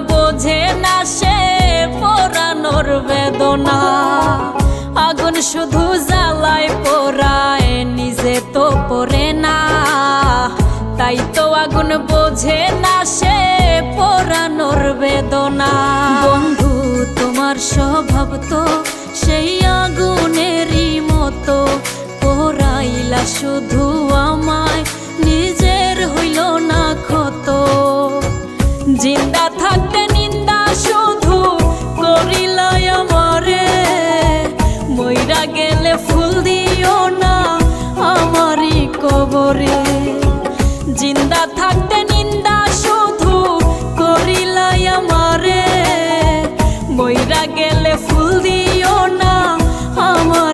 বোঝে না সে পোড়ানোর বেদনা। আগুন শুধু জ্বালায় পোড়ায়, নিজে তো পড়ে না। তাই তো আগুন বোঝে না সে পোড়ানোর বেদনা। বন্ধু তোমার স্বভাব তো সেই আগুনেরই মতো, পোড়াইলা শুধু আমায়, নিজের হইল না ক্ষত। জিন্দা থাকতে নিন্দা শুধু করিলাই আমারে, মইরা গেলে ফুল দিও না আমারই কবরে। জিন্দা থাকতে নিন্দা শুধু করিলাই আমারে, মইরা গেলে ফুল দিও না আমার।